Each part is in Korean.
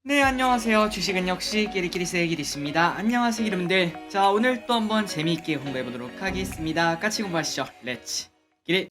네, 안녕하세요. 주식은 역시 끼리끼리 세기리십니다. 안녕하세요, 여러분들. 자, 오늘 또 한번 재미있게 공부해보도록 하겠습니다. 같이 공부하시죠. 렛츠 기릿!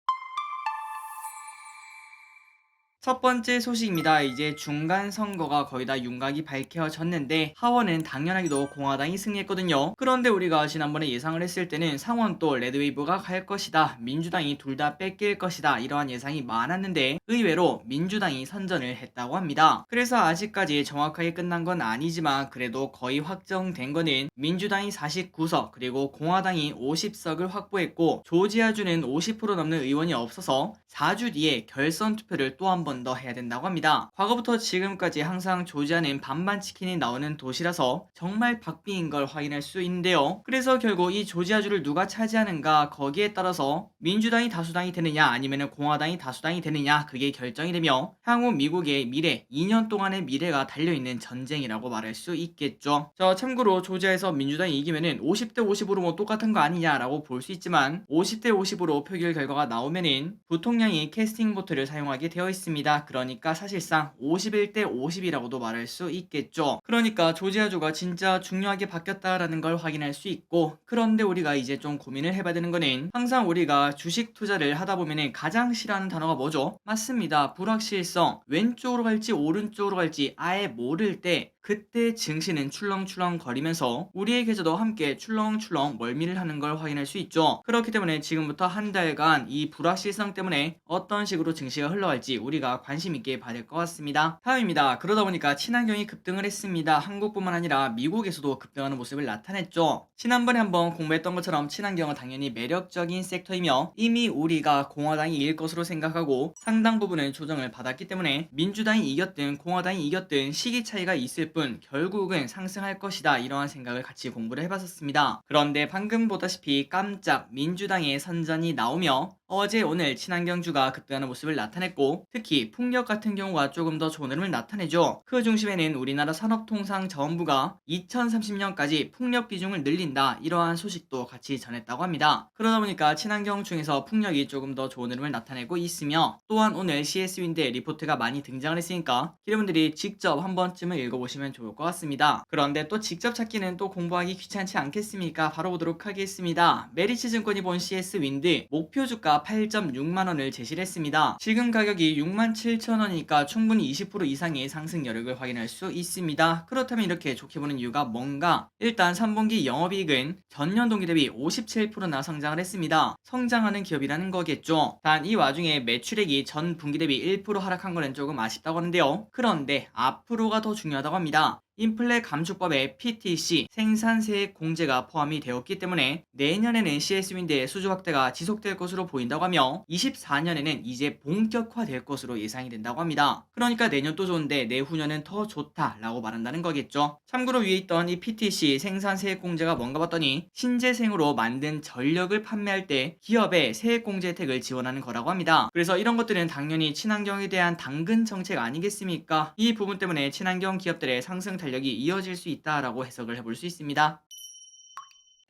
첫 번째 소식입니다. 이제 중간 선거가 거의 다 윤곽이 밝혀졌는데 하원은 당연하게도 공화당이 승리했거든요. 그런데 우리가 지난번에 예상을 했을 때는 상원도 레드웨이브가 갈 것이다. 민주당이 둘 다 뺏길 것이다. 이러한 예상이 많았는데 의외로 민주당이 선전을 했다고 합니다. 그래서 아직까지 정확하게 끝난 건 아니지만 그래도 거의 확정된 거는 민주당이 49석 그리고 공화당이 50석을 확보했고 조지아주는 50% 넘는 의원이 없어서 4주 뒤에 결선 투표를 또 한 번 더 해야 된다고 합니다. 과거부터 지금까지 항상 조지아는 반반 치킨이 나오는 도시라서 정말 박빙인 걸 확인할 수 있는데요. 그래서 결국 이 조지아주를 누가 차지하는가 거기에 따라서 민주당이 다수당이 되느냐 아니면 공화당이 다수당이 되느냐 그게 결정이 되며 향후 미국의 미래 2년 동안의 미래가 달려있는 전쟁이라고 말할 수 있겠죠. 자, 참고로 조지아에서 민주당이 이기면은 50대 50으로 뭐 똑같은 거 아니냐라고 볼 수 있지만 50대 50으로 표결 결과가 나오면은 부통령이 캐스팅 보트를 사용하게 되어 있습니다. 그러니까 사실상 51대 50이라고도 말할 수 있겠죠. 그러니까 조지아주가 진짜 중요하게 바뀌었다라는 걸 확인할 수 있고, 그런데 우리가 이제 좀 고민을 해봐야 되는 거는 항상 우리가 주식 투자를 하다 보면은 가장 싫어하는 단어가 뭐죠? 맞습니다. 불확실성. 왼쪽으로 갈지 오른쪽으로 갈지 아예 모를 때 그때 증시는 출렁출렁 거리면서 우리의 계좌도 함께 출렁출렁 멀미를 하는 걸 확인할 수 있죠. 그렇기 때문에 지금부터 한 달간 이 불확실성 때문에 어떤 식으로 증시가 흘러갈지 우리가 관심 있게 봐야 될 것 같습니다. 다음입니다. 그러다 보니까 친환경이 급등을 했습니다. 한국뿐만 아니라 미국에서도 급등하는 모습을 나타냈죠. 지난번에 한번 공부했던 것처럼 친환경은 당연히 매력적인 섹터이며 이미 우리가 공화당이 이길 것으로 생각하고 상당 부분은 조정을 받았기 때문에 민주당이 이겼든 공화당이 이겼든 시기 차이가 있을 뿐 결국은 상승할 것이다, 이러한 생각을 같이 공부를 해봤었습니다. 그런데 방금 보다시피 깜짝 민주당의 선전이 나오며 어제 오늘 친환경주가 급등하는 모습을 나타냈고 특히 풍력 같은 경우가 조금 더 좋은 흐름을 나타내죠. 그 중심에는 우리나라 산업통상자원부가 2030년까지 풍력 비중을 늘린다, 이러한 소식도 같이 전했다고 합니다. 그러다 보니까 친환경 중에서 풍력이 조금 더 좋은 흐름을 나타내고 있으며 또한 오늘 CS윈드의 리포트가 많이 등장을 했으니까 여러분들이 직접 한 번쯤은 읽어보시면 좋을 것 같습니다. 그런데 또 직접 찾기는 또 공부하기 귀찮지 않겠습니까? 바로 보도록 하겠습니다. 메리츠증권이 본 CS윈드 목표 주가 8.6만원을 제시를 했습니다. 지금 가격이 67,000원이니까 충분히 20% 이상의 상승 여력을 확인할 수 있습니다. 그렇다면 이렇게 좋게 보는 이유가 뭔가? 일단 3분기 영업이익은 전년 동기 대비 57%나 성장을 했습니다. 성장하는 기업이라는 거겠죠. 단 이 와중에 매출액이 전 분기 대비 1% 하락한 거는 조금 아쉽다고 하는데요. 그런데 앞으로가 더 중요하다고 합니다. 인플레 감축법에 PTC 생산세액 공제가 포함이 되었기 때문에 내년에는 CS윈드의 수주 확대가 지속될 것으로 보인다고 하며 24년에는 이제 본격화될 것으로 예상이 된다고 합니다. 그러니까 내년도 좋은데 내후년은 더 좋다라고 말한다는 거겠죠. 참고로 위에 있던 이 PTC 생산세액 공제가 뭔가 봤더니 신재생으로 만든 전력을 판매할 때 기업에 세액 공제 혜택을 지원하는 거라고 합니다. 그래서 이런 것들은 당연히 친환경에 대한 당근 정책 아니겠습니까? 이 부분 때문에 친환경 기업들의 상승 탄력이 이어질 수 있다라고 해석을 해볼 수 있습니다.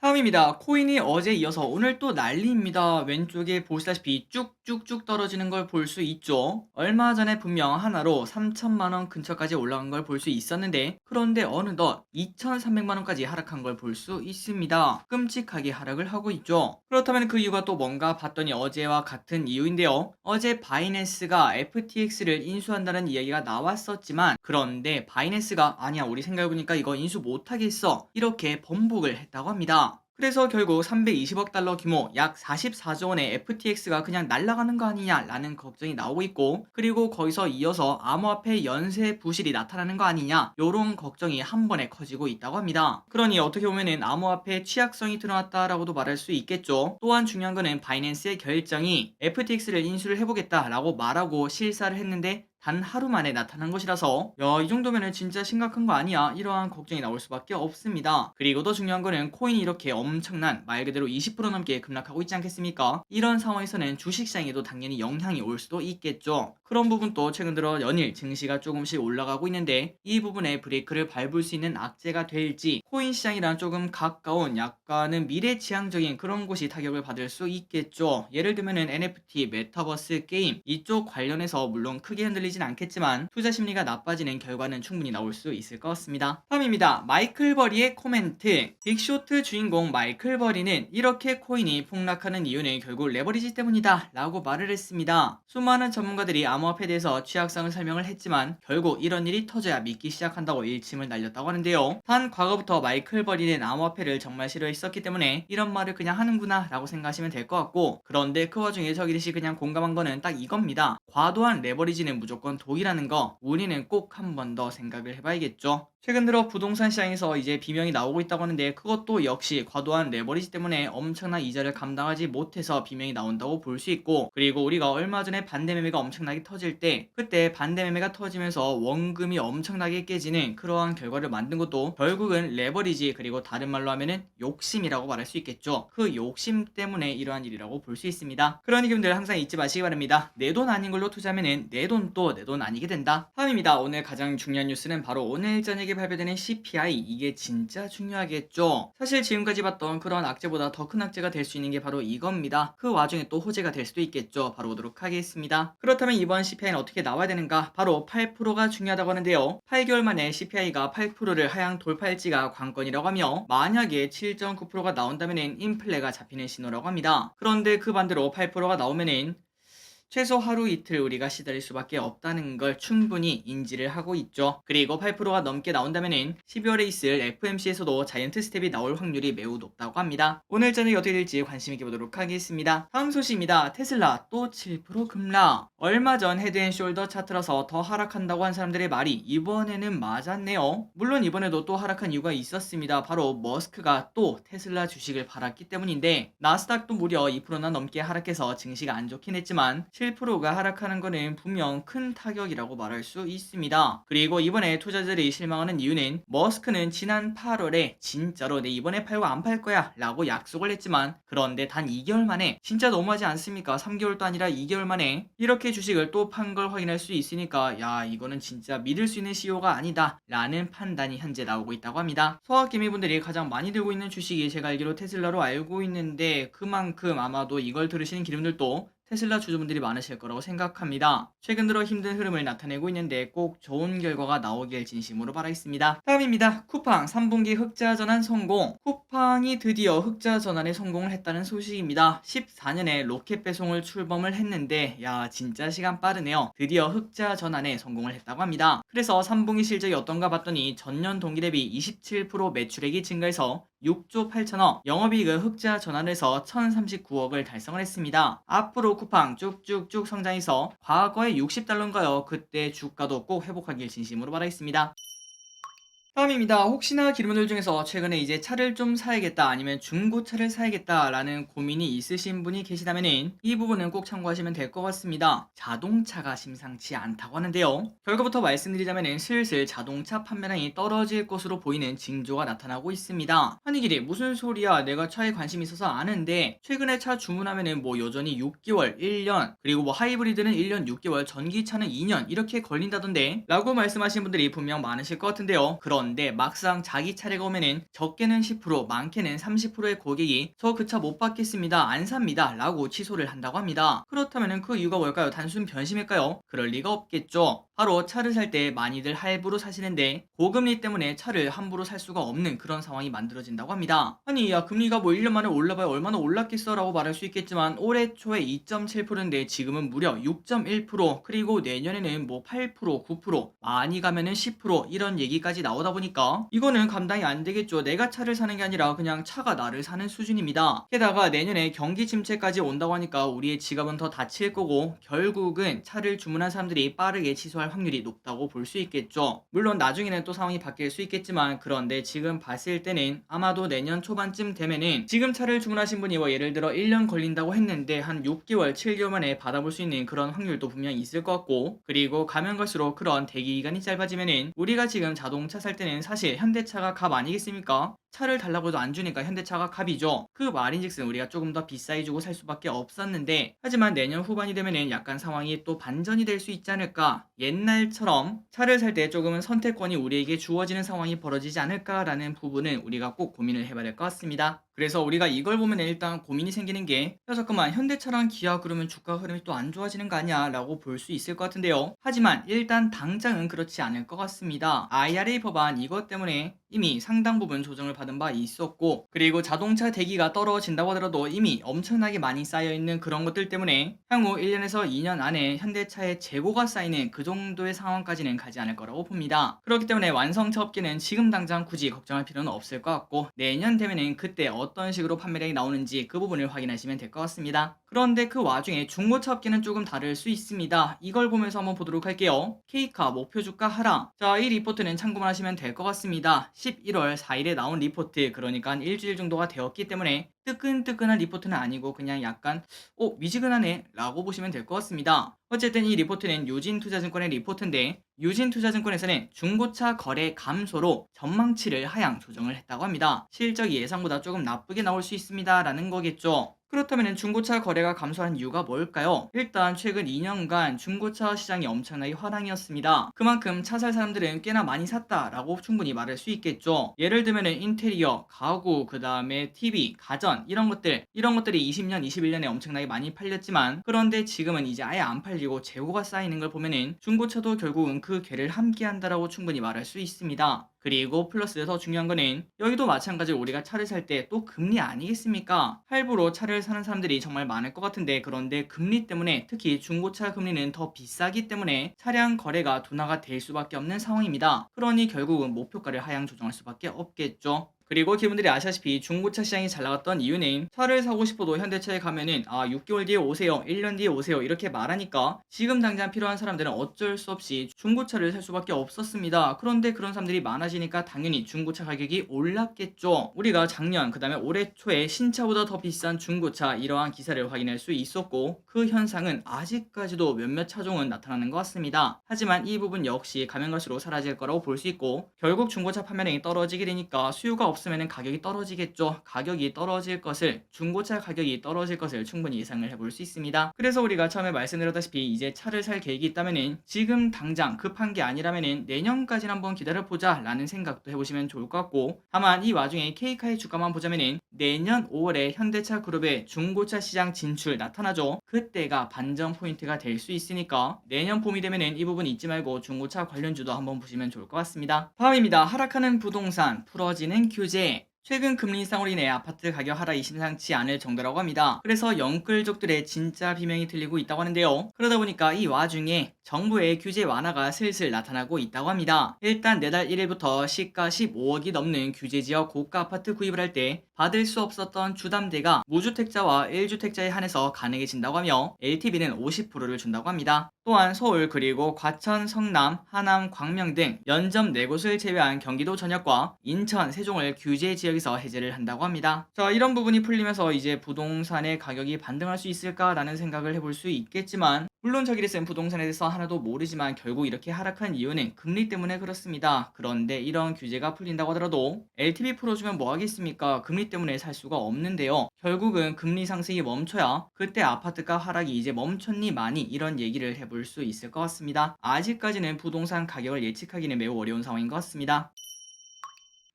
다음입니다. 코인이 어제 이어서 오늘 또 난리입니다. 왼쪽에 보시다시피 쭉쭉쭉 떨어지는 걸 볼 수 있죠. 얼마 전에 분명 하나로 3천만원 근처까지 올라간 걸 볼 수 있었는데 그런데 어느덧 2,300만원까지 하락한 걸 볼 수 있습니다. 끔찍하게 하락을 하고 있죠. 그렇다면 그 이유가 또 뭔가 봤더니 어제와 같은 이유인데요. 어제 바이낸스가 FTX를 인수한다는 이야기가 나왔었지만 그런데 바이낸스가 아니야, 우리 생각해보니까 이거 인수 못하겠어, 이렇게 번복을 했다고 합니다. 그래서 결국 320억 달러 규모 약 44조 원의 FTX가 그냥 날아가는 거 아니냐라는 걱정이 나오고 있고, 그리고 거기서 이어서 암호화폐 연쇄 부실이 나타나는 거 아니냐, 요런 걱정이 한 번에 커지고 있다고 합니다. 그러니 어떻게 보면은 암호화폐 취약성이 드러났다라고도 말할 수 있겠죠. 또한 중요한 거는 바이낸스의 결정이 FTX를 인수를 해보겠다라고 말하고 실사를 했는데 단 하루 만에 나타난 것이라서 야, 이 정도면은 진짜 심각한 거 아니야, 이러한 걱정이 나올 수밖에 없습니다. 그리고 더 중요한 거는 코인이 이렇게 엄청난 말 그대로 20% 넘게 급락하고 있지 않겠습니까? 이런 상황에서는 주식시장에도 당연히 영향이 올 수도 있겠죠. 그런 부분도 최근 들어 연일 증시가 조금씩 올라가고 있는데 이 부분에 브레이크를 밟을 수 있는 악재가 될지 코인 시장이랑 조금 가까운 약간은 미래지향적인 그런 곳이 타격을 받을 수 있겠죠. 예를 들면은 NFT, 메타버스 게임 이쪽 관련해서 물론 크게 흔들리지 보이진 않겠지만 투자 심리가 나빠지는 결과는 충분히 나올 수 있을 것 같습니다. 다음입니다. 마이클 버리의 코멘트. 빅쇼트 주인공 마이클 버리는 이렇게 코인이 폭락하는 이유는 결국 레버리지 때문이다 라고 말을 했습니다. 수많은 전문가들이 암호화폐에 대해서 취약성을 설명을 했지만 결국 이런 일이 터져야 믿기 시작한다고 일침을 날렸다고 하는데요. 단 과거부터 마이클 버리는 암호화폐를 정말 싫어했었기 때문에 이런 말을 그냥 하는구나 라고 생각하시면 될 것 같고, 그런데 그 와중에 저기듯이 그냥 공감한 거는 딱 이겁니다. 과도한 레버리지는 무조건 독이라는 거, 우리는 꼭 한 번 더 생각을 해봐야겠죠. 최근 들어 부동산 시장에서 이제 비명이 나오고 있다고 하는데, 그것도 역시 과도한 레버리지 때문에 엄청난 이자를 감당하지 못해서 비명이 나온다고 볼 수 있고, 그리고 우리가 얼마 전에 반대 매매가 엄청나게 터질 때, 그때 반대 매매가 터지면서 원금이 엄청나게 깨지는 그러한 결과를 만든 것도 결국은 레버리지, 그리고 다른 말로 하면은 욕심이라고 말할 수 있겠죠. 그 욕심 때문에 이러한 일이라고 볼 수 있습니다. 그러니 여러분들 항상 잊지 마시기 바랍니다. 내 돈 아닌 걸로 투자하면은 내 돈 또 내 돈 아니게 된다. 다음입니다. 오늘 가장 중요한 뉴스는 바로 오늘 저녁에 발표되는 CPI. 이게 진짜 중요하겠죠. 사실 지금까지 봤던 그런 악재보다 더 큰 악재가 될 수 있는 게 바로 이겁니다. 그 와중에 또 호재가 될 수도 있겠죠. 바로 오도록 하겠습니다. 그렇다면 이번 CPI는 어떻게 나와야 되는가? 바로 8%가 중요하다고 하는데요. 8개월 만에 CPI가 8%를 하향 돌파할지가 관건이라고 하며, 만약에 7.9%가 나온다면 인플레가 잡히는 신호라고 합니다. 그런데 그 반대로 8%가 나오면은 최소 하루 이틀 우리가 시달릴 수밖에 없다는 걸 충분히 인지를 하고 있죠. 그리고 8%가 넘게 나온다면 12월에 있을 FOMC에서도 자이언트 스텝이 나올 확률이 매우 높다고 합니다. 오늘 저녁에 어떻게 될지 관심 있게 보도록 하겠습니다. 다음 소식입니다. 테슬라 또 7% 급락. 얼마 전 헤드앤숄더 차트라서 더 하락한다고 한 사람들의 말이 이번에는 맞았네요. 물론 이번에도 또 하락한 이유가 있었습니다. 바로 머스크가 또 테슬라 주식을 팔았기 때문인데, 나스닥도 무려 2%나 넘게 하락해서 증시가 안 좋긴 했지만 7%가 하락하는 거는 분명 큰 타격이라고 말할 수 있습니다. 그리고 이번에 투자자들이 실망하는 이유는, 머스크는 지난 8월에 진짜로 내 이번에 팔고 안 팔 거야 라고 약속을 했지만, 그런데 단 2개월 만에, 진짜 너무하지 않습니까? 3개월도 아니라 2개월 만에 이렇게 주식을 또 판 걸 확인할 수 있으니까, 야, 이거는 진짜 믿을 수 있는 CEO가 아니다 라는 판단이 현재 나오고 있다고 합니다. 소확개미분들이 가장 많이 들고 있는 주식이 제가 알기로 테슬라로 알고 있는데, 그만큼 아마도 이걸 들으시는 기름들도 테슬라 주주분들이 많으실 거라고 생각합니다. 최근 들어 힘든 흐름을 나타내고 있는데 꼭 좋은 결과가 나오길 진심으로 바라겠습니다. 다음입니다. 쿠팡 3분기 흑자 전환 성공. 쿠팡이 드디어 흑자 전환에 성공을 했다는 소식입니다. 14년에 로켓 배송을 출범을 했는데, 야, 진짜 시간 빠르네요. 드디어 흑자 전환에 성공을 했다고 합니다. 그래서 3분기 실적이 어떤가 봤더니 전년 동기 대비 27% 매출액이 증가해서 6조 8천억, 영업이익은 흑자 전환해서 1039억을 달성을 했습니다. 앞으로 쿠팡 쭉쭉쭉 성장해서 과거에 $60인가요? 그때 주가도 꼭 회복하길 진심으로 바라겠습니다. 다음입니다. 혹시나 기름분들 중에서 최근에 이제 차를 좀 사야겠다, 아니면 중고차를 사야겠다 라는 고민이 있으신 분이 계시다면 이 부분은 꼭 참고하시면 될 것 같습니다. 자동차가 심상치 않다고 하는데요. 결과부터 말씀드리자면 슬슬 자동차 판매량이 떨어질 것으로 보이는 징조가 나타나고 있습니다. 아니 길이 무슨 소리야, 내가 차에 관심이 있어서 아는데 최근에 차 주문하면은 뭐 여전히 6개월, 1년, 그리고 뭐 하이브리드는 1년 6개월, 전기차는 2년 이렇게 걸린다던데 라고 말씀하시는 분들이 분명 많으실 것 같은데요. 그런데 막상 자기 차례가 오면은 적게는 10%, 많게는 30%의 고객이 저 그 차 못 받겠습니다, 안 삽니다 라고 취소를 한다고 합니다. 그렇다면 그 이유가 뭘까요? 단순 변심일까요? 그럴 리가 없겠죠. 바로 차를 살 때 많이들 할부로 사시는데 고금리 때문에 차를 함부로 살 수가 없는 그런 상황이 만들어진다고 합니다. 아니, 야, 금리가 뭐 1년 만에 올라봐야 얼마나 올랐겠어 라고 말할 수 있겠지만, 올해 초에 2.7%인데 지금은 무려 6.1%, 그리고 내년에는 뭐 8%, 9%, 많이 가면은 10% 이런 얘기까지 나오다 보니까 이거는 감당이 안 되겠죠. 내가 차를 사는 게 아니라 그냥 차가 나를 사는 수준입니다. 게다가 내년에 경기 침체까지 온다고 하니까 우리의 지갑은 더 다칠 거고, 결국은 차를 주문한 사람들이 빠르게 취소할 확률이 높다고 볼 수 있겠죠. 물론 나중에는 또 상황이 바뀔 수 있겠지만, 그런데 지금 봤을 때는 아마도 내년 초반쯤 되면은 지금 차를 주문하신 분이 뭐 예를 들어 1년 걸린다고 했는데 한 6개월, 7개월 만에 받아볼 수 있는 그런 확률도 분명히 있을 것 같고, 그리고 가면 갈수록 그런 대기 기간이 짧아지면은 우리가 지금 자동차 살 때는 사실 현대차가 값 아니겠습니까? 차를 달라고 해도 안 주니까 현대차가 갑이죠. 그 말인즉슨 우리가 조금 더 비싸게 주고 살 수밖에 없었는데, 하지만 내년 후반이 되면은 약간 상황이 또 반전이 될 수 있지 않을까, 옛날처럼 차를 살 때 조금은 선택권이 우리에게 주어지는 상황이 벌어지지 않을까라는 부분은 우리가 꼭 고민을 해봐야 될 것 같습니다. 그래서 우리가 이걸 보면 일단 고민이 생기는 게, 야 잠깐만, 현대차랑 기아 그러면 주가 흐름이 또 안 좋아지는 거 아니야 라고 볼 수 있을 것 같은데요. 하지만 일단 당장은 그렇지 않을 것 같습니다. IRA 법안 이것 때문에 이미 상당 부분 조정을 받은 바 있었고, 그리고 자동차 대기가 떨어진다고 하더라도 이미 엄청나게 많이 쌓여있는 그런 것들 때문에 향후 1년에서 2년 안에 현대차의 재고가 쌓이는 그 정도의 상황까지는 가지 않을 거라고 봅니다. 그렇기 때문에 완성차 업계는 지금 당장 굳이 걱정할 필요는 없을 것 같고, 내년 되면은 그때 어떤 식으로 판매량이 나오는지 그 부분을 확인하시면 될 것 같습니다. 그런데 그 와중에 중고차 업계는 조금 다를 수 있습니다. 이걸 보면서 한번 보도록 할게요. K카 목표 주가 하락. 자, 이 리포트는 참고만 하시면 될 것 같습니다. 11월 4일에 나온 리포트, 그러니까 한 일주일 정도가 되었기 때문에 뜨끈뜨끈한 리포트는 아니고 그냥 약간 미지근하네 라고 보시면 될 것 같습니다. 어쨌든 이 리포트는 유진투자증권의 리포트인데, 유진투자증권에서는 중고차 거래 감소로 전망치를 하향 조정을 했다고 합니다. 실적이 예상보다 조금 나쁘게 나올 수 있습니다 라는 거겠죠. 그렇다면 중고차 거래가 감소한 이유가 뭘까요? 일단 최근 2년간 중고차 시장이 엄청나게 화랑이었습니다. 그만큼 차 살 사람들은 꽤나 많이 샀다라고 충분히 말할 수 있겠죠. 예를 들면 인테리어, 가구, 그 다음에 TV, 가전 이런 것들이 20년, 21년에 엄청나게 많이 팔렸지만, 그런데 지금은 이제 아예 안 팔리고 재고가 쌓이는 걸 보면은 중고차도 결국은 그 궤를 함께 한다라고 충분히 말할 수 있습니다. 그리고 플러스 더 중요한 거는, 여기도 마찬가지로 우리가 차를 살 때 또 금리 아니겠습니까? 할부로 차를 사는 사람들이 정말 많을 것 같은데, 그런데 금리 때문에 특히 중고차 금리는 더 비싸기 때문에 차량 거래가 둔화가 될 수밖에 없는 상황입니다. 그러니 결국은 목표가를 하향 조정할 수밖에 없겠죠. 그리고 기분들이 아시다시피 중고차 시장이 잘 나갔던 이유는, 차를 사고 싶어도 현대차에 가면은 6개월 뒤에 오세요, 1년 뒤에 오세요 이렇게 말하니까 지금 당장 필요한 사람들은 어쩔 수 없이 중고차를 살 수밖에 없었습니다. 그런데 그런 사람들이 많아지니까 당연히 중고차 가격이 올랐겠죠. 우리가 작년 그 다음에 올해 초에 신차보다 더 비싼 중고차 이러한 기사를 확인할 수 있었고, 그 현상은 아직까지도 몇몇 차종은 나타나는 것 같습니다. 하지만 이 부분 역시 가면 갈수록 사라질 거라고 볼 수 있고, 결국 중고차 판매량이 떨어지게 되니까 수요가 없으면 가격이 떨어지겠죠. 가격이 떨어질 것을, 중고차 가격이 떨어질 것을 충분히 예상을 해볼 수 있습니다. 그래서 우리가 처음에 말씀드렸다시피 이제 차를 살 계획이 있다면은 지금 당장 급한 게 아니라면은 내년까지는 한번 기다려보자 라는 생각도 해보시면 좋을 것 같고, 다만 이 와중에 K카의 주가만 보자면은 내년 5월에 현대차 그룹의 중고차 시장 진출 나타나죠. 그때가 반전 포인트가 될 수 있으니까 내년 봄이 되면은 이 부분 잊지 말고 중고차 관련주도 한번 보시면 좋을 것 같습니다. 다음입니다. 하락하는 부동산, 풀어지는 규제. 최근 금리 인상으로 인해 아파트 가격 하락이 심상치 않을 정도라고 합니다. 그래서 영끌족들의 진짜 비명이 들리고 있다고 하는데요. 그러다 보니까 이 와중에 정부의 규제 완화가 슬슬 나타나고 있다고 합니다. 일단 내달 1일부터 시가 15억이 넘는 규제지역 고가 아파트 구입을 할 때 받을 수 없었던 주담대가 무주택자와 1주택자에 한해서 가능해진다고 하며 LTV는 50%를 준다고 합니다. 또한 서울, 그리고 과천, 성남, 하남, 광명 등 연점 4곳을 제외한 경기도 전역과 인천, 세종을 규제 지역에서 해제를 한다고 합니다. 자, 이런 부분이 풀리면서 이제 부동산의 가격이 반등할 수 있을까라는 생각을 해볼 수 있겠지만, 물론 저기를 쓴 부동산에 대해서 하나도 모르지만 결국 이렇게 하락한 이유는 금리 때문에 그렇습니다. 그런데 이런 규제가 풀린다고 하더라도 LTV 풀어주면 뭐 하겠습니까? 금리 때문에 살 수가 없는데요. 결국은 금리 상승이 멈춰야 그때 아파트가 하락이 이제 멈췄니 마니 이런 얘기를 해볼 수 있을 것 같습니다. 아직까지는 부동산 가격을 예측하기는 매우 어려운 상황인 것 같습니다.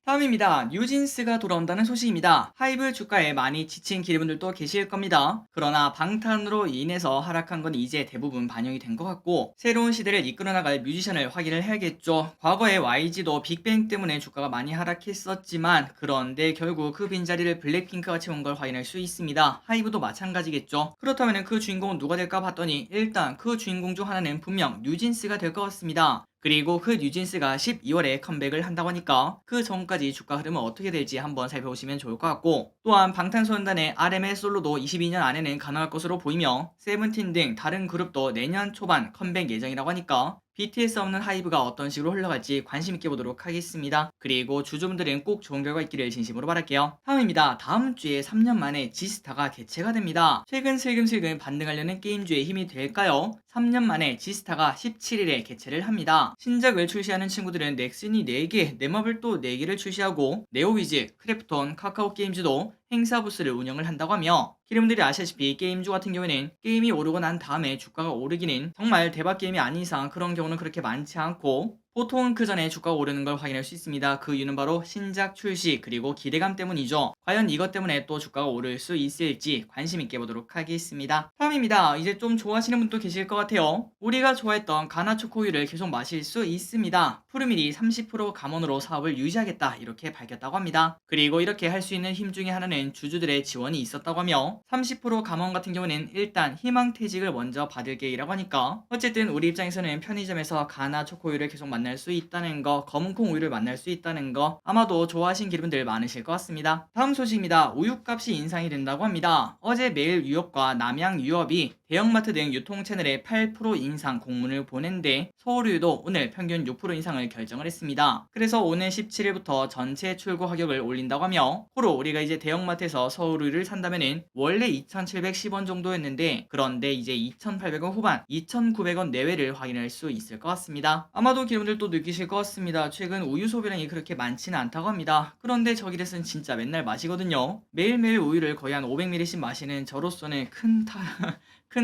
다음입니다. 뉴진스가 돌아온다는 소식입니다. 하이브 주가에 많이 지친 기분들도 계실 겁니다. 그러나 방탄으로 인해서 하락한 건 이제 대부분 반영이 된 것 같고, 새로운 시대를 이끌어 나갈 뮤지션을 확인을 해야겠죠. 과거에 YG도 빅뱅 때문에 주가가 많이 하락했었지만, 그런데 결국 그 빈자리를 블랙핑크가 채운 걸 확인할 수 있습니다. 하이브도 마찬가지겠죠. 그렇다면 그 주인공은 누가 될까 봤더니 일단 그 주인공 중 하나는 분명 뉴진스가 될 것 같습니다. 그리고 그 뉴진스가 12월에 컴백을 한다고 하니까 그 전까지 주가 흐름은 어떻게 될지 한번 살펴보시면 좋을 것 같고, 또한 방탄소년단의 RM의 솔로도 22년 안에는 가능할 것으로 보이며, 세븐틴 등 다른 그룹도 내년 초반 컴백 예정이라고 하니까 BTS 없는 하이브가 어떤 식으로 흘러갈지 관심 있게 보도록 하겠습니다. 그리고 주주분들은 꼭 좋은 결과 있기를 진심으로 바랄게요. 다음입니다. 다음 주에 3년 만에 지스타가 개최가 됩니다. 최근 슬금슬금 반등하려는 게임주의 힘이 될까요? 3년 만에 지스타가 17일에 개최를 합니다. 신작을 출시하는 친구들은 넥슨이 4개, 넷마블 또 4개를 출시하고 네오위즈, 크래프톤, 카카오게임즈도 행사 부스를 운영을 한다고 하며, 여러분들이 아시다시피 게임주 같은 경우에는 게임이 오르고 난 다음에 주가가 오르기는 정말 대박 게임이 아닌 이상 그런 경우는 그렇게 많지 않고, 보통은 그 전에 주가가 오르는 걸 확인할 수 있습니다. 그 이유는 바로 신작 출시 그리고 기대감 때문이죠. 과연 이것 때문에 또 주가가 오를 수 있을지 관심 있게 보도록 하겠습니다. 다음입니다. 이제 좀 좋아하시는 분도 계실 것 같아요. 우리가 좋아했던 가나초코우유를 계속 마실 수 있습니다. 푸르밀이 30% 감원으로 사업을 유지하겠다 이렇게 밝혔다고 합니다. 그리고 이렇게 할 수 있는 힘 중에 하나는 주주들의 지원이 있었다고 하며, 30% 감원 같은 경우는 일단 희망퇴직을 먼저 받을 계획이라고 하니까 어쨌든 우리 입장에서는 편의점에서 가나초코우유를 계속 만날 수 있다는 거, 검은콩 우유를 만날 수 있다는 거 아마도 좋아하신 기분들 많으실 것 같습니다. 다음 소식입니다. 우유값이 인상이 된다고 합니다. 어제 매일유업과 남양유업이 대형마트 등 유통채널에 8% 인상 공문을 보낸데, 서울우유도 오늘 평균 6% 인상을 결정을 했습니다. 그래서 오늘 17일부터 전체 출고 가격을 올린다고 하며, 호로 우리가 이제 대형마트에서 서울우유를 산다면은 원래 2,710원 정도였는데 그런데 이제 2,800원 후반, 2,900원 내외를 확인할 수 있을 것 같습니다. 아마도 여러분들 또 느끼실 것 같습니다. 최근 우유 소비량이 그렇게 많지는 않다고 합니다. 그런데 저기렛은 진짜 맨날 마시거든요. 매일매일 우유를 거의 한 500ml씩 마시는 저로서는 큰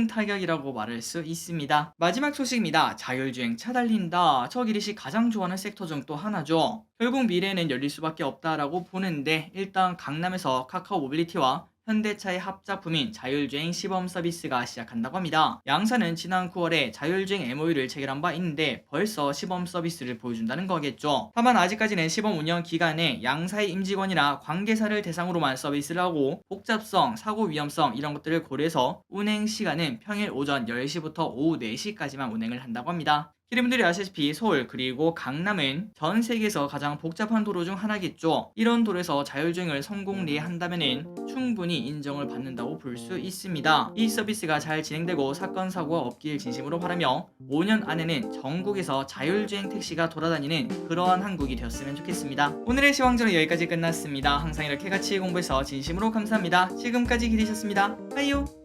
타격이라고 말할 수 있습니다. 마지막 소식입니다. 자율주행 차 달린다. 저 기릿이 가장 좋아하는 섹터 중 또 하나죠. 결국 미래에는 열릴 수밖에 없다라고 보는데, 일단 강남에서 카카오 모빌리티와 현대차의 합작품인 자율주행 시범 서비스가 시작한다고 합니다. 양사는 지난 9월에 자율주행 MOU를 체결한 바 있는데 벌써 시범 서비스를 보여준다는 거겠죠. 다만 아직까지는 시범 운영 기간에 양사의 임직원이나 관계사를 대상으로만 서비스를 하고, 복잡성, 사고 위험성 이런 것들을 고려해서 운행 시간은 평일 오전 10시부터 오후 4시까지만 운행을 한다고 합니다. 여러분들이 아시다시피 서울 그리고 강남은 전 세계에서 가장 복잡한 도로 중 하나겠죠. 이런 도로에서 자율주행을 성공리한다면 충분히 인정을 받는다고 볼 수 있습니다. 이 서비스가 잘 진행되고 사건 사고가 없길 진심으로 바라며 5년 안에는 전국에서 자율주행 택시가 돌아다니는 그러한 한국이 되었으면 좋겠습니다. 오늘의 시황전은 여기까지 끝났습니다. 항상 이렇게 같이 공부해서 진심으로 감사합니다. 지금까지 기대셨습니다. 빠이요.